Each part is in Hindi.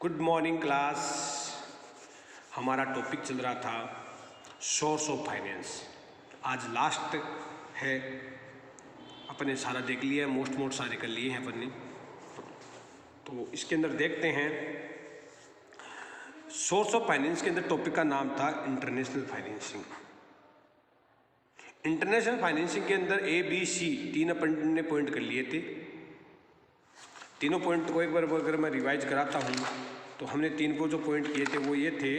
Good morning class. हमारा टॉपिक चल रहा था सोर्स ऑफ फाइनेंस। आज लास्ट है, अपने सारा देख लिया, मोस्ट सारे कर लिए हैं अपन ने। तो इसके अंदर देखते हैं सोर्स ऑफ फाइनेंस के अंदर टॉपिक का नाम था इंटरनेशनल फाइनेंसिंग। इंटरनेशनल फाइनेंसिंग के अंदर ABC तीन अपन ने पॉइंट कर लिए थे। तीनों पॉइंट को एक बार अगर मैं रिवाइज कराता हूँ तो हमने तीन को जो पॉइंट किए थे वो ये थे।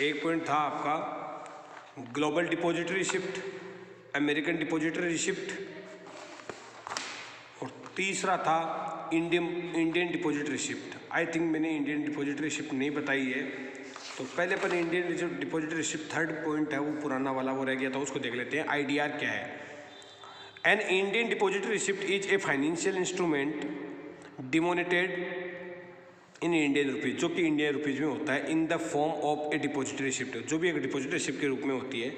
एक पॉइंट था आपका global depository receipt, American depository receipt, और तीसरा था Indian depository receipt. I think मैंने इंडियन डिपॉजिटरी रिसिप्ट नहीं बताई है, तो पहले पर Indian depository receipt third point है, वो पुराना वाला वो रह गया था, उसको देख लेते हैं। IDR क्या है? An Indian depository receipt is a financial instrument denominated in Indian rupees, जो कि इंडियन रुपीज़ में होता है, in the form of a depository receipt, जो भी एक डिपॉजिटरी रिसिप्ट के रूप में होती है।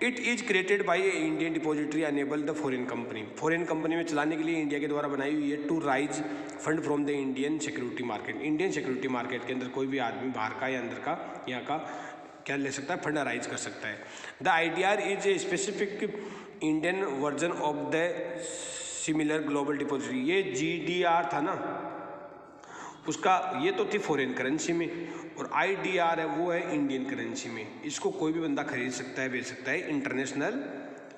It is created by a Indian depository enable the foreign company, foreign company में चलाने के लिए इंडिया के द्वारा बनाई हुई है, to raise fund from the Indian security market. Indian security market के अंदर कोई भी आदमी बाहर का या अंदर का यहाँ का क्या ले सकता है, फंड राइज कर सकता है। The IDR is a specific Indian version of the similar global depository. ये GDR था ना, उसका ये तो थी फॉरेन करेंसी में, और IDR है वो है इंडियन करेंसी में। इसको कोई भी बंदा खरीद सकता है, बेच सकता है इंटरनेशनल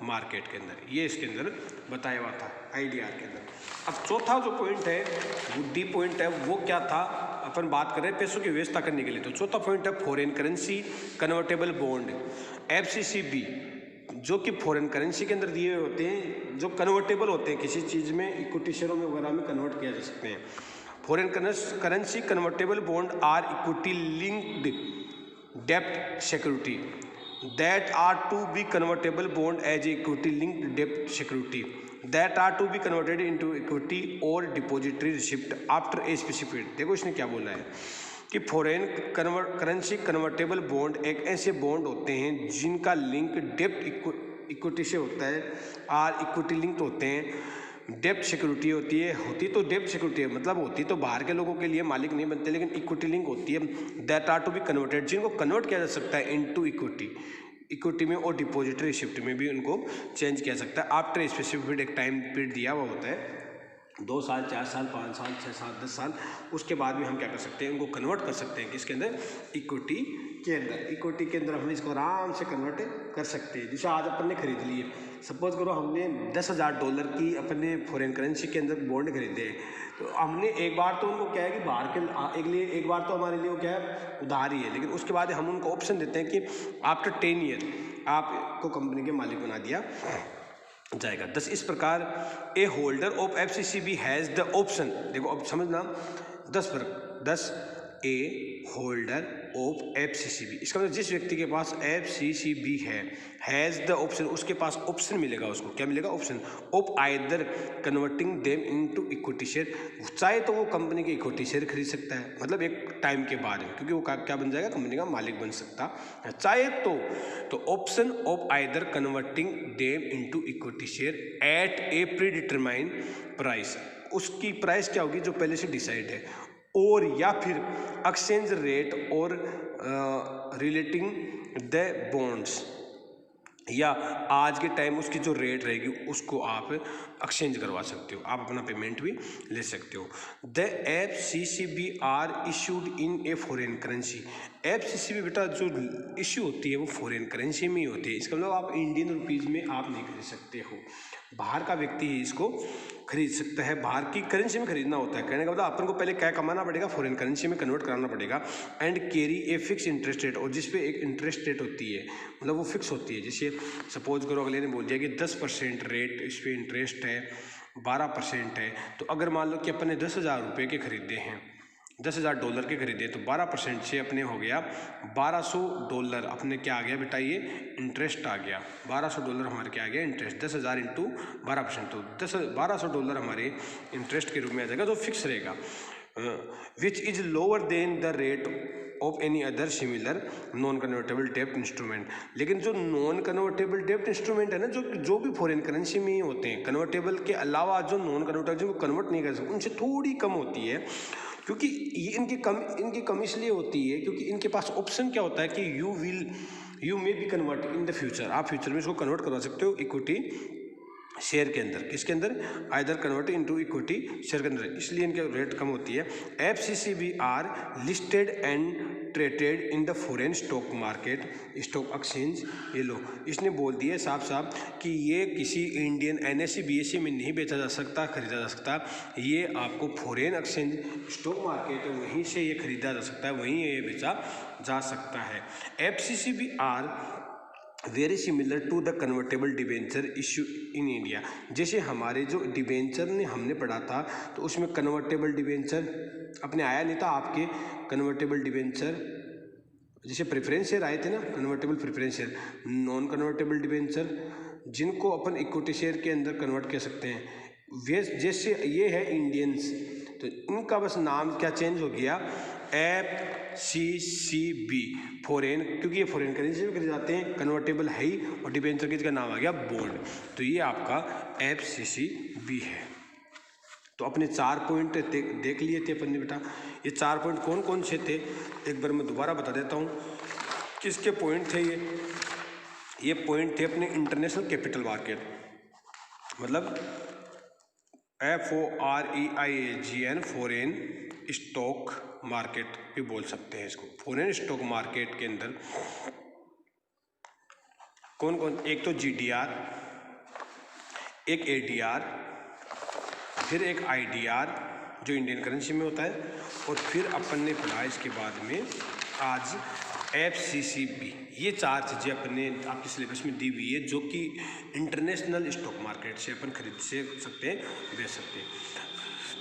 मार्केट के अंदर। ये इसके अंदर बताया हुआ था IDR के अंदर। अब चौथा जो पॉइंट है, बुद्धि पॉइंट है, वो क्या था? अपन बात कर रहे हैं पैसों की व्यवस्था करने के लिए। तो चौथा पॉइंट है foreign currency convertible bond, FCCB, जो कि फॉरेन करेंसी के अंदर दिए होते हैं, जो कन्वर्टेबल होते हैं, किसी चीज़ में इक्विटी शेयरों में वगैरह में कन्वर्ट किया जा सकते हैं। Foreign currency convertible bond are equity linked डेब्ट security that are to B convertible bond as equity linked डेब्ट security that are to be converted into equity और depository receipt after a specific. देखो इसने क्या बोला है कि फॉरेन करेंसी कन्वर्टेबल बॉन्ड एक ऐसे बॉन्ड होते हैं जिनका लिंक डेब्ट इक्विटी से होता है, आर इक्विटी लिंक्ड होते हैं, डेब्ट सिक्योरिटी होती तो डेब्ट सिक्योरिटी है, मतलब होती तो बाहर के लोगों के लिए, मालिक नहीं बनते, लेकिन इक्विटी लिंक होती है। That are to be converted, जिनको कन्वर्ट किया जा सकता है इनटू इक्विटी में, और डिपॉजिटरी रिसिप्ट में भी उनको चेंज किया सकता है। आफ्टर स्पेसिफिक एक टाइम पीरियड दिया हुआ होता है, 2 साल, 4 साल, 5 साल, 6 साल, 10 साल, उसके बाद में हम क्या कर सकते हैं, उनको कन्वर्ट कर सकते हैं किसके अंदर, इक्विटी के अंदर। इक्विटी के अंदर हम इसको आराम से कन्वर्ट कर सकते हैं। जैसे आज अपन ने खरीद लिए, सपोज करो हमने $10,000 की अपने फॉरेन करेंसी के अंदर बॉन्ड खरीदे हैं, तो हमने एक बार तो उनको क्या है कि बाहर के एक बार तो हमारे लिए वो क्या है, उधार ही है, लेकिन उसके बाद हम उनको ऑप्शन देते हैं कि आफ्टर 10 ईयर आपको कंपनी के मालिक बना दिया जाएगा। 10 इस प्रकार a holder of FCCB has the option, देखो अब समझना, 10 ए होल्डर ऑफ FCCB, इसका मतलब जिस व्यक्ति के पास FCCB है, हैज़ द ऑप्शन, उसके पास ऑप्शन मिलेगा, उसको क्या मिलेगा, option of either converting them into equity share. चाहे तो वो कंपनी के इक्विटी शेयर खरीद सकता है, मतलब एक टाइम के बाद, क्योंकि वो क्या बन जाएगा, कंपनी का मालिक बन सकता है। चाहे तो option of either converting them into equity share eight A pre determined price, उसकी प्राइस क्या होगी जो पहले से डिसाइड है, और या फिर एक्सचेंज रेट और रिलेटिंग द बॉन्ड्स, या आज के टाइम उसकी जो रेट रहेगी उसको आप एक्सचेंज करवा सकते हो, आप अपना पेमेंट भी ले सकते हो। The FCCB are issued in a foreign currency. FCCB बेटा जो इश्यू होती है वो फॉरेन करेंसी में ही होती है, इसका मतलब आप इंडियन रुपीज़ में आप नहीं खरीद सकते हो, बाहर का व्यक्ति ही इसको खरीद सकता है, बाहर की करेंसी में खरीदना होता है। कहने का मतलब अपन को पहले क्या कमाना पड़ेगा, फॉरेन करेंसी में कन्वर्ट कराना पड़ेगा, and carry a fix interest rate, और जिस पे एक इंटरेस्ट रेट होती है, मतलब वो फिक्स होती है। जैसे सपोज करो अगले ने बोल दिया कि 10% रेट इस पर इंटरेस्ट है, 12% है, तो अगर मान लो कि अपन ने $10,000 के खरीदे हैं, $10,000 के खरीदे, तो 12% से अपने हो गया $1,200, अपने क्या आ गया बेटा, ये इंटरेस्ट आ गया। $1,200 हमारे क्या आ गया, इंटरेस्ट। 10,000 इंटू 12%, तो $1,200 हमारे इंटरेस्ट के रूप में आ जाएगा, जो फिक्स रहेगा, which is lower than the rate of any other similar non convertible डेब्ट इंस्ट्रूमेंट। लेकिन जो नॉन कन्वर्टेबल डेब्ट इंस्ट्रूमेंट है ना, जो भी फॉरेन करेंसी में ही होते हैं, कन्वर्टेबल के अलावा जो नॉन कन्वर्टेबल जिनको कन्वर्ट नहीं कर सकते उनसे थोड़ी कम होती है, क्योंकि ये इनकी कम इसलिए होती है क्योंकि इनके पास ऑप्शन क्या होता है कि you may be convert in the future, आप फ्यूचर में इसको कन्वर्ट करवा सकते हो इक्विटी शेयर के अंदर। किसके अंदर? Either convert into equity share के अंदर, इसलिए इनके रेट कम होती है। FCCB are listed and traded in the foreign stock market stock exchange. ये लो, इसने बोल दिया साफ साफ कि ये किसी इंडियन NSE BSE में नहीं बेचा जा सकता, खरीदा जा सकता, ये आपको फॉरेन एक्सचेंज स्टॉक मार्केट है वहीं से ये खरीदा जा सकता है, वहीं ये बेचा जा सकता है। FCCB are very similar to the convertible debenture issue in India. जैसे हमारे जो डिबेंचर ने हमने पढ़ा था तो उसमें कन्वर्टेबल डिबेंचर अपने आया नहीं था, आपके कन्वर्टेबल डिबेंचर जैसे प्रेफरेंस शेयर आए थे ना, convertible preference share, non convertible debenture जिनको अपन इक्विटी शेयर के अंदर कन्वर्ट कर सकते हैं, वे जैसे ये है इंडियंस, तो इनका बस नाम क्या चेंज हो गया, FCCB फॉरेन, क्योंकि ये फॉरेन करेंसी में करे जाते हैं, कन्वर्टेबल है ही, और डिबेंचर का नाम आ गया बॉन्ड, तो ये आपका FCCB है। तो अपने 4 पॉइंट देख लिए थे अपन ने बेटा। ये 4 पॉइंट कौन कौन से थे एक बार मैं दोबारा बता देता हूँ किसके पॉइंट थे ये पॉइंट थे अपने इंटरनेशनल कैपिटल मार्केट, मतलब FOREIGN फॉरेन स्टॉक मार्केट भी बोल सकते हैं इसको। फॉरेन स्टॉक मार्केट के अंदर कौन कौन, एक तो GDR, एक ADR, फिर एक IDR जो इंडियन करेंसी में होता है, और फिर अपन ने पढ़ा इसके बाद में आज FCCB। ये 4 चीज़ें अपन ने आपके सिलेबस में दी हुई है जो कि इंटरनेशनल स्टॉक मार्केट से अपन खरीद से सकते हैं, बेच सकते हैं।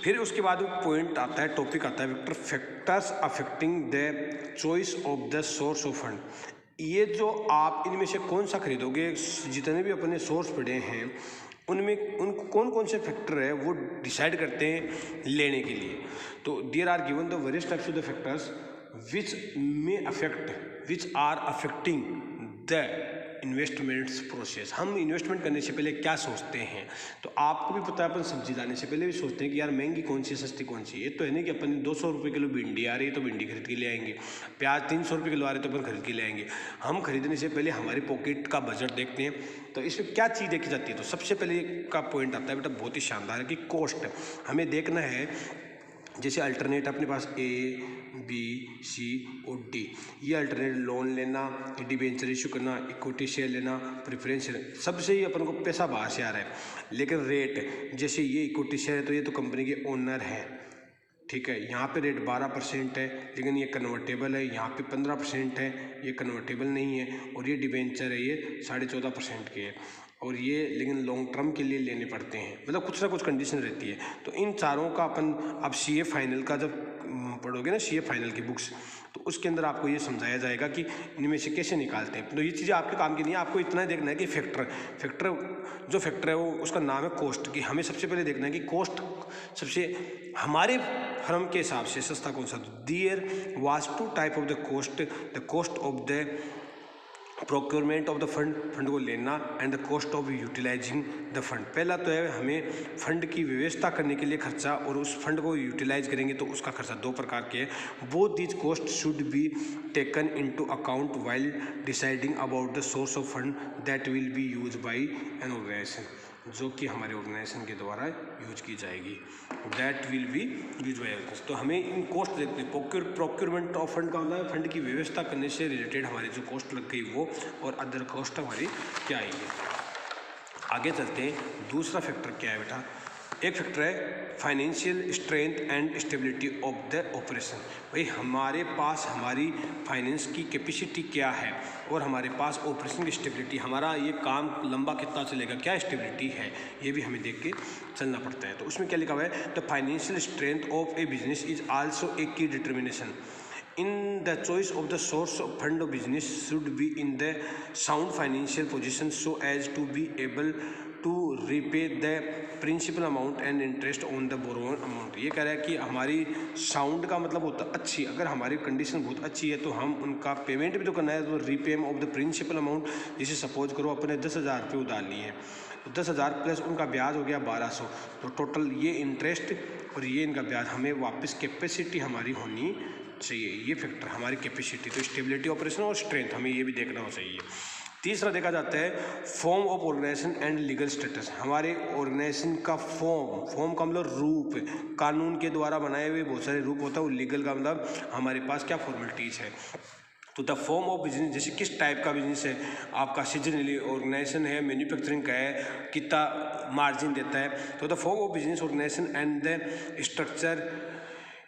फिर उसके बाद पॉइंट आता है, टॉपिक आता है victor factors affecting the choice of the source of fund. ये जो आप इनमें से कौन सा खरीदोगे, जितने भी अपने सोर्स पड़े हैं उनमें उन कौन कौन से फैक्टर है वो डिसाइड करते हैं लेने के लिए। तो there are given the various types of the factors which are affecting the investments process. हम इन्वेस्टमेंट करने से पहले क्या सोचते हैं, तो आपको भी पता है अपन सब्जी लाने से पहले भी सोचते हैं कि यार महंगी कौन सी सस्ती कौन सी। ये तो है नहीं कि अपन 200 रुपये किलो भिंडी आ रही है तो भिंडी खरीद के ले आएंगे, प्याज 300 रुपये किलो आ रही है तो अपन खरीद के ले आएंगे। हम खरीदने से पहले हमारी पॉकेट का बजट देखते हैं, तो इसमें क्या चीज़ देखी जाती है। तो सबसे पहले का पॉइंट आता है बेटा बहुत ही शानदार है कि कॉस्ट हमें देखना है। जैसे अल्टरनेट अपने पास A B C और D, ये अल्टरनेट लोन लेना, डिबेंचर इशू करना, इक्विटी शेयर लेना, प्रेफरेंस शेयर, सबसे ही अपन को पैसा बाहर से आ रहा है। लेकिन रेट, जैसे ये इक्विटी शेयर है तो ये तो कंपनी के ओनर है, ठीक है, यहाँ पे रेट 12% है, लेकिन ये कन्वर्टेबल है, यहाँ पे 15% है, ये कन्वर्टेबल नहीं है, और ये डिबेंचर है, ये 14.5% के है, और ये लेकिन लॉन्ग टर्म के लिए लेने पड़ते हैं, मतलब कुछ ना कुछ कंडीशन रहती है। तो इन चारों का अपन अब CA फाइनल का जब पढ़ोगे ना, CA फाइनल की बुक्स, तो उसके अंदर आपको ये समझाया जाएगा कि इनमें से कैसे निकालते हैं। तो ये चीज़ें आपके काम की नहीं है, आपको इतना ही देखना है कि फैक्टर जो फैक्टर है वो उसका नाम है कॉस्ट, कि हमें सबसे पहले देखना है कि कॉस्ट सबसे हमारे फर्म के हिसाब से सस्ता कौन सा। There was 2 type of the cost of the procurement of the fund को लेना and the cost of utilising the fund. पहला तो है हमें फंड की व्यवस्था करने के लिए खर्चा, और उस फंड को यूटिलाइज करेंगे तो उसका खर्चा 2 प्रकार के हैं। Both these cost should be taken into account while deciding about the source of fund that will be use by an organisation, जो कि हमारे ऑर्गेनाइजेशन के द्वारा यूज की जाएगी, that will be use by. तो हमें इन कॉस्ट देखते हैं। प्रोक्योरमेंट ऑफ फंड का मतलब फंड की व्यवस्था करने से रिलेटेड हमारी जो कॉस्ट लग गई वो, और अदर कॉस्ट हमारी क्या आएगी। आगे चलते हैं, दूसरा फैक्टर क्या है बेटा। एक फैक्टर है financial strength and stability of the operation. भाई हमारे पास हमारी फाइनेंस की कैपेसिटी क्या है, और हमारे पास ऑपरेशन की स्टेबिलिटी, हमारा ये काम लंबा कितना चलेगा, क्या स्टेबिलिटी है, ये भी हमें देख के चलना पड़ता है। तो उसमें क्या लिखा हुआ है, the financial strength of A business is also a की determination in the choice of the source of fund of business should be in the sound financial position so as to be able to repay the principal amount and interest on the borrowed amount. ये कह रहा है कि हमारी साउंड का मतलब होता है अच्छी, अगर हमारी कंडीशन बहुत अच्छी है तो हम उनका पेमेंट भी तो करना है, तो रीपेम ऑफ द प्रिंसिपल अमाउंट। जैसे सपोज करो अपने 10,000 रुपये उधार लिए हैं, तो 10,000 प्लस उनका ब्याज हो गया 1200, तो टोटल ये इंटरेस्ट और ये इनका ब्याज हमें वापस कैपेसिटी हमारी होनी चाहिए। ये फैक्टर हमारी कैपेसिटी, तो स्टेबिलिटी ऑपरेशन और स्ट्रेंथ हमें ये भी देखना चाहिए। तीसरा देखा जाता है form of organisation and legal status. हमारे ऑर्गेनाइजेशन का फॉर्म का मतलब रूप, कानून के द्वारा बनाए हुए बहुत सारे रूप होता है, और लीगल का मतलब हमारे पास क्या फॉर्मेलिटीज़ है। तो द फॉर्म ऑफ बिजनेस, जैसे किस टाइप का बिजनेस है आपका, सीजनली ऑर्गेनाइजेशन है, मैन्युफैक्चरिंग का है, कितना मार्जिन देता है। तो the form of business organisation and the structure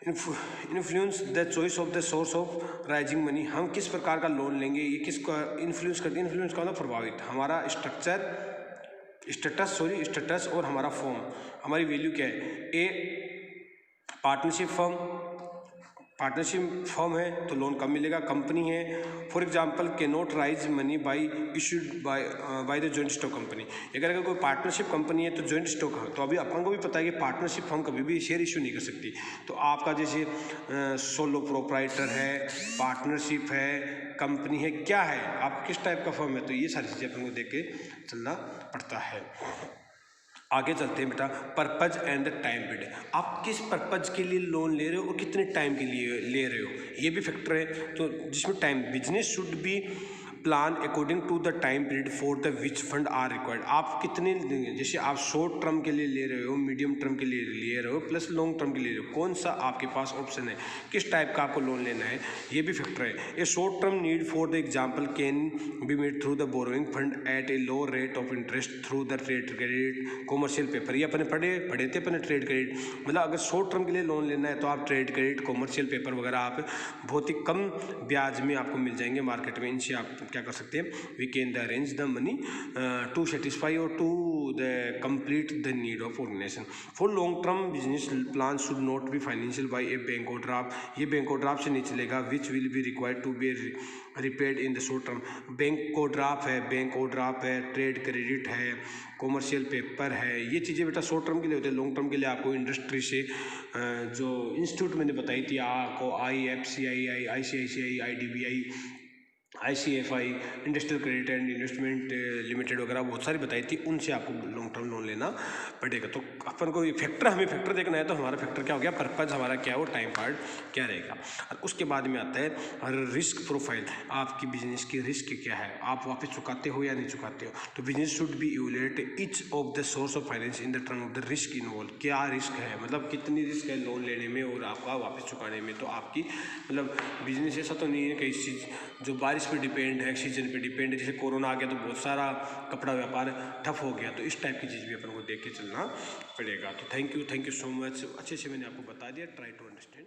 influence the choice of the source of raising money. हम किस प्रकार का लोन लेंगे, ये किसको इन्फ्लुएंस करते हैं, इन्फ्लुएंस का मतलब प्रभावित, हमारा स्टेटस और हमारा फॉर्म, हमारी वैल्यू क्या है। ए पार्टनरशिप फर्म है तो लोन कम मिलेगा। कंपनी है for example can not rise money by issued by the joint stock company. अगर कोई पार्टनरशिप कंपनी है तो जॉइंट स्टॉक है, तो अभी अपन को भी पता है कि पार्टनरशिप फर्म कभी भी शेयर इशू नहीं कर सकती। तो आपका जैसे सोलो प्रोप्राइटर है, पार्टनरशिप है, कंपनी है, क्या है, आप किस टाइप का फर्म है, तो ये सारी चीज़ें अपन को देख के चलना पड़ता है। आगे चलते हैं बेटा, purpose and the time period. आप किस पर्पज के लिए लोन ले रहे हो और कितने टाइम के लिए ले रहे हो, ये भी फैक्टर है। तो जिसमें time, business should be plan according to the time period for the which fund are required. आप कितने लेंगे, जैसे आप शॉर्ट टर्म के लिए ले रहे हो, मीडियम टर्म के लिए ले रहे हो, प्लस लॉन्ग टर्म के लिए ले रहे हो, कौन सा आपके पास ऑप्शन है, किस टाइप का आपको लोन लेना है, ये भी फैक्टर है। ए short term need for the example can be made through the borrowing fund eight A low rate of interest through the trade credit commercial paper. ये अपने पढ़े थे अपने ट्रेड क्रेडिट, मतलब अगर शॉर्ट टर्म के लिए लोन लेना है तो आप ट्रेड क्रेडिट कॉमर्शियल पेपर वगैरह आप बहुत ही कम ब्याज में आपको मिल जाएंगे मार्केट में। इनसे आप क्या कर सकते हैं, we can arrange the money to satisfy or to the complete the need of organization. For long term business plan should not be financial by a bank overdraft। ये बैंक ओवरड्राफ्ट से नहीं चलेगा, which will be required to be repaid in the short term। Bank overdraft है, ट्रेड क्रेडिट है, कॉमर्शियल पेपर है, ये चीज़ें बेटा शॉर्ट टर्म के लिए होते हैं। लॉन्ग टर्म के लिए आपको इंडस्ट्री से जो इंस्टीट्यूट मैंने बताई थी आपको, IFCI, ICICI, IDBI, ICFI, industrial credit and investment limited वगैरह बहुत सारी बताई थी, उनसे आपको लॉन्ग टर्म लोन लेना पड़ेगा। तो अपन को ये हमें फैक्टर देखना है, तो हमारा फैक्टर क्या हो गया, पर्पज हमारा क्या है, वो टाइम पार्ट क्या रहेगा। और उसके बाद में आता है रिस्क प्रोफाइल, आपकी बिजनेस की रिस्क क्या है, आप वापस चुकाते हो या नहीं चुकाते हो। तो business should B evaluate each of the source of finance in the term of the risk involve. क्या रिस्क है, मतलब कितनी रिस्क है लोन लेने में और आपका वापस चुकाने में। तो आपकी मतलब बिजनेस ऐसा तो नहीं है कई चीज़ जो बारिश पे डिपेंड है, सीजन पे डिपेंड है। जैसे कोरोना आ गया तो बहुत सारा कपड़ा व्यापार ठप हो गया, तो इस टाइप की चीज़ भी अपन को देख के चलना पड़ेगा। तो थैंक यू सो मच, अच्छे से मैंने आपको बता दिया, ट्राई टू अंडरस्टैंड।